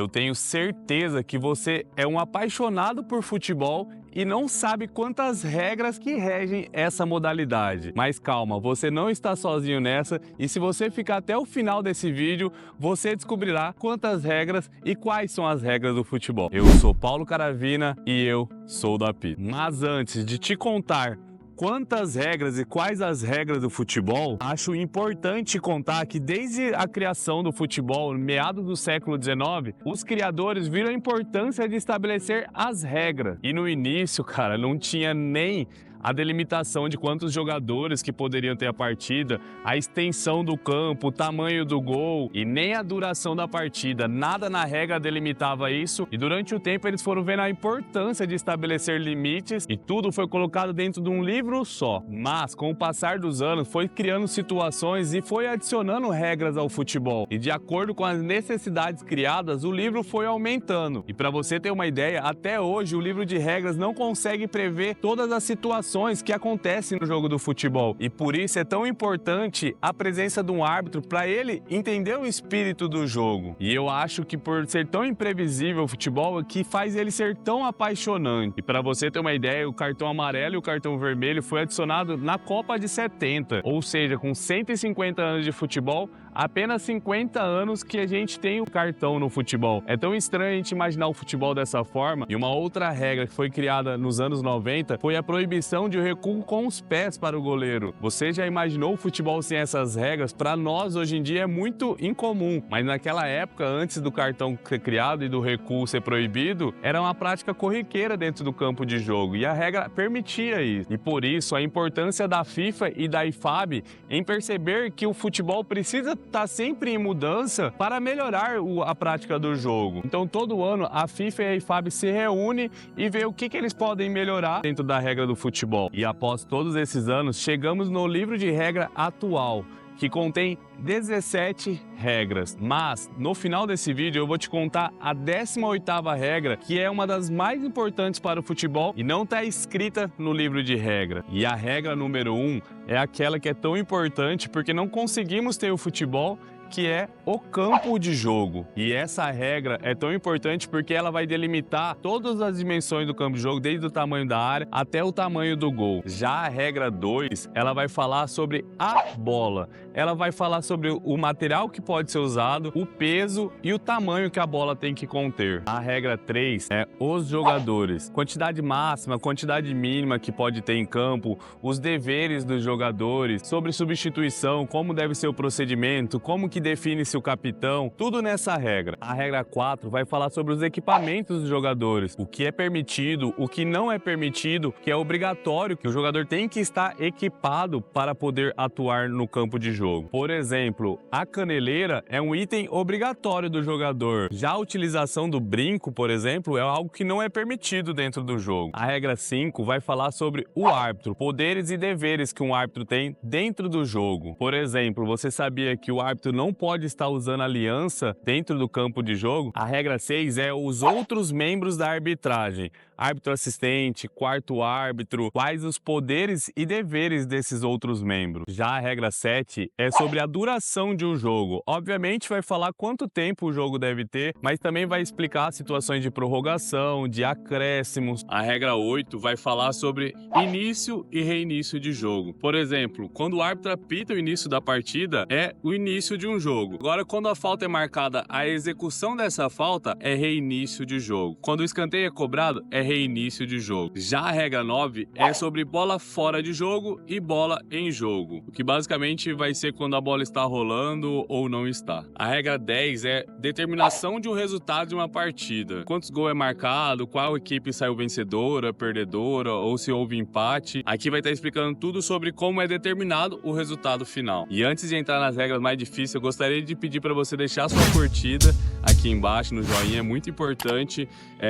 Eu tenho certeza que você é um apaixonado por futebol e não sabe quantas regras que regem essa modalidade. Mas calma, você não está sozinho nessa e se você ficar até o final desse vídeo, você descobrirá quantas regras e quais são as regras do futebol. Eu sou Paulo Caravina e eu sou da Apito. Mas antes de te contar quantas regras e quais as regras do futebol, acho importante contar que desde a criação do futebol, no meados do século XIX, os criadores viram a importância de estabelecer as regras. E no início, cara, não tinha nem a delimitação de quantos jogadores que poderiam ter a partida, a extensão do campo, o tamanho do gol e nem a duração da partida. Nada na regra delimitava isso e durante o tempo eles foram vendo a importância de estabelecer limites e tudo foi colocado dentro de um livro só. Mas com o passar dos anos foi criando situações e foi adicionando regras ao futebol e de acordo com as necessidades criadas o livro foi aumentando. E para você ter uma ideia, até hoje o livro de regras não consegue prever todas as situações que acontecem no jogo do futebol e por isso é tão importante a presença de um árbitro para ele entender o espírito do jogo. E eu acho que por ser tão imprevisível o futebol que faz ele ser tão apaixonante. E para você ter uma ideia, o cartão amarelo e o cartão vermelho foi adicionado na Copa de 70, ou seja, com 150 anos de futebol, apenas 50 anos que a gente tem o cartão no futebol. É tão estranho a gente imaginar o futebol dessa forma. E uma outra regra que foi criada nos anos 90 foi a proibição de recuo com os pés para o goleiro. Você já imaginou o futebol sem essas regras? Para nós, hoje em dia, é muito incomum. Mas naquela época, antes do cartão ser criado e do recuo ser proibido, era uma prática corriqueira dentro do campo de jogo. E a regra permitia isso. E por isso, a importância da FIFA e da IFAB em perceber que o futebol precisa estar sempre em mudança para melhorar a prática do jogo. Então, todo ano, a FIFA e a IFAB se reúnem e vê o que eles podem melhorar dentro da regra do futebol. E após todos esses anos, chegamos no livro de regra atual, que contém 17 regras. Mas, no final desse vídeo, eu vou te contar a 18ª regra, que é uma das mais importantes para o futebol e não está escrita no livro de regra. E a regra número 1 é aquela que é tão importante porque não conseguimos ter o futebol, que é o campo de jogo. E essa regra é tão importante porque ela vai delimitar todas as dimensões do campo de jogo, desde o tamanho da área até o tamanho do gol. Já a regra 2, ela vai falar sobre a bola. Ela vai falar sobre o material que pode ser usado, o peso e o tamanho que a bola tem que conter. A regra 3 é os jogadores. Quantidade máxima, quantidade mínima que pode ter em campo, os deveres dos jogadores, sobre substituição, como deve ser o procedimento, como que define-se o capitão, tudo nessa regra. A regra 4 vai falar sobre os equipamentos dos jogadores, o que é permitido, o que não é permitido, que é obrigatório, que o jogador tem que estar equipado para poder atuar no campo de jogo. Por exemplo, a caneleira é um item obrigatório do jogador. Já a utilização do brinco, por exemplo, é algo que não é permitido dentro do jogo. A regra 5 vai falar sobre o árbitro, poderes e deveres que um árbitro tem dentro do jogo. Por exemplo, você sabia que o árbitro não pode estar usando aliança dentro do campo de jogo? A regra 6 é os outros membros da arbitragem. Árbitro assistente, quarto árbitro, quais os poderes e deveres desses outros membros. Já a regra 7 é sobre a duração de um jogo. Obviamente vai falar quanto tempo o jogo deve ter, mas também vai explicar situações de prorrogação, de acréscimos. A regra 8 vai falar sobre início e reinício de jogo. Por exemplo, quando o árbitro apita o início da partida, é o início de um jogo. Agora, quando a falta é marcada, a execução dessa falta é reinício de jogo. Quando o escanteio é cobrado, é reinício de jogo. Já a regra 9 é sobre bola fora de jogo e bola em jogo, o que basicamente vai ser quando a bola está rolando ou não está. A regra 10 é determinação de um resultado de uma partida. Quantos gols é marcado, qual equipe saiu vencedora, perdedora ou se houve empate. Aqui vai estar explicando tudo sobre como é determinado o resultado final. E antes de entrar nas regras mais difíceis, eu gostaria de pedir para você deixar sua curtida aqui embaixo no joinha, é muito importante.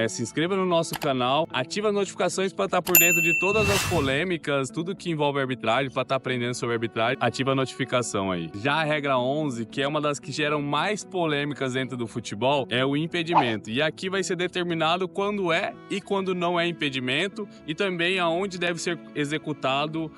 Se inscreva no nosso canal, ativa as notificações para estar por dentro de todas as polêmicas, tudo que envolve arbitragem, para estar aprendendo sobre arbitragem, ativa a notificação aí. Já a regra 11, que é uma das que geram mais polêmicas dentro do futebol, é o impedimento. E aqui vai ser determinado quando é e quando não é impedimento e também aonde deve ser executado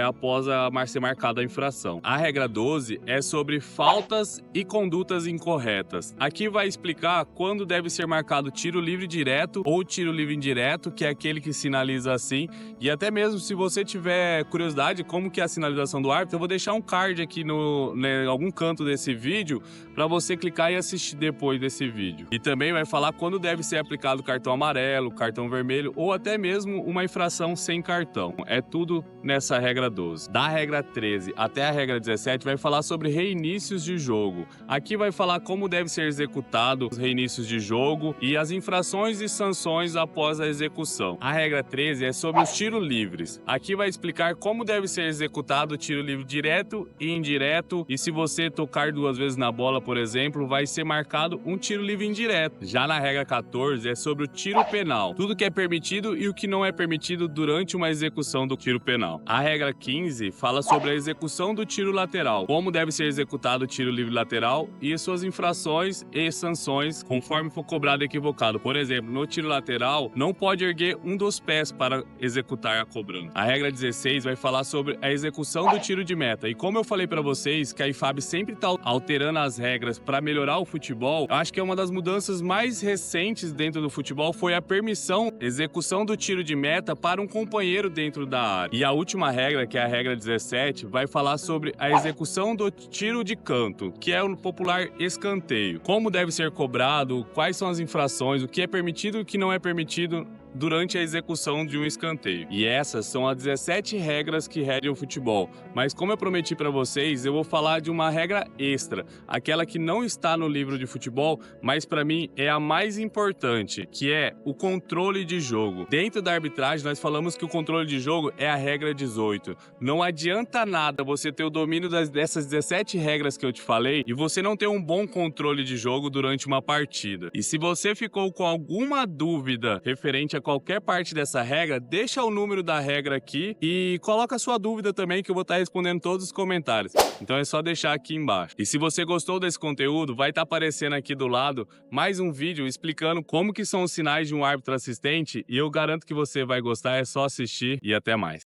após ser marcada a infração. A regra 12 é sobre faltas e condutas incorretas. Aqui vai explicar quando deve ser marcado tiro livre direto ou tiro livre indireto, que é aquele que sinaliza assim, e até mesmo se você tiver curiosidade como que é a sinalização do árbitro, eu vou deixar um card aqui em algum canto desse vídeo para você clicar e assistir depois desse vídeo. E também vai falar quando deve ser aplicado cartão amarelo, cartão vermelho ou até mesmo uma infração sem cartão. É tudo nessa regra 12. Da regra 13 até a regra 17 vai falar sobre reinícios de jogo. Aqui vai falar como deve ser executado os reinícios de jogo e as infrações e sanções após a execução. A regra 13 é sobre os tiros livres. Aqui vai explicar como deve ser executado o tiro livre direto e indireto, e se você tocar 2 vezes na bola, por exemplo, vai ser marcado um tiro livre indireto. Já na regra 14 é sobre o tiro penal, tudo que é permitido e o que não é permitido durante uma execução do tiro penal. A regra 15 fala sobre a execução do tiro lateral, como deve ser executado o tiro livre lateral e suas infrações e sanções conforme for cobrado equivocado. Por exemplo, no tiro lateral, não pode erguer um dos pés para executar a cobrança. A regra 16 vai falar sobre a execução do tiro de meta. E como eu falei para vocês que a IFAB sempre está alterando as regras para melhorar o futebol, acho que é uma das mudanças mais recentes dentro do futebol foi a permissão, execução do tiro de meta para um companheiro dentro da área. E a última regra, que é a regra 17, vai falar sobre a execução do tiro de canto, que é o popular escanteio. Como deve ser cobrado, quais são as infrações, o que é permitido e o que não é permitido durante a execução de um escanteio. E essas são as 17 regras que regem o futebol. Mas como eu prometi para vocês, eu vou falar de uma regra extra, aquela que não está no livro de futebol, mas para mim é a mais importante, que é o controle de jogo. Dentro da arbitragem, nós falamos que o controle de jogo é a regra 18. Não adianta nada você ter o domínio dessas 17 regras que eu te falei e você não ter um bom controle de jogo durante uma partida. E se você ficou com alguma dúvida referente a qualquer parte dessa regra, deixa o número da regra aqui e coloca a sua dúvida também, que eu vou estar respondendo todos os comentários. Então é só deixar aqui embaixo. E se você gostou desse conteúdo, vai estar aparecendo aqui do lado mais um vídeo explicando como que são os sinais de um árbitro assistente, e eu garanto que você vai gostar, é só assistir e até mais.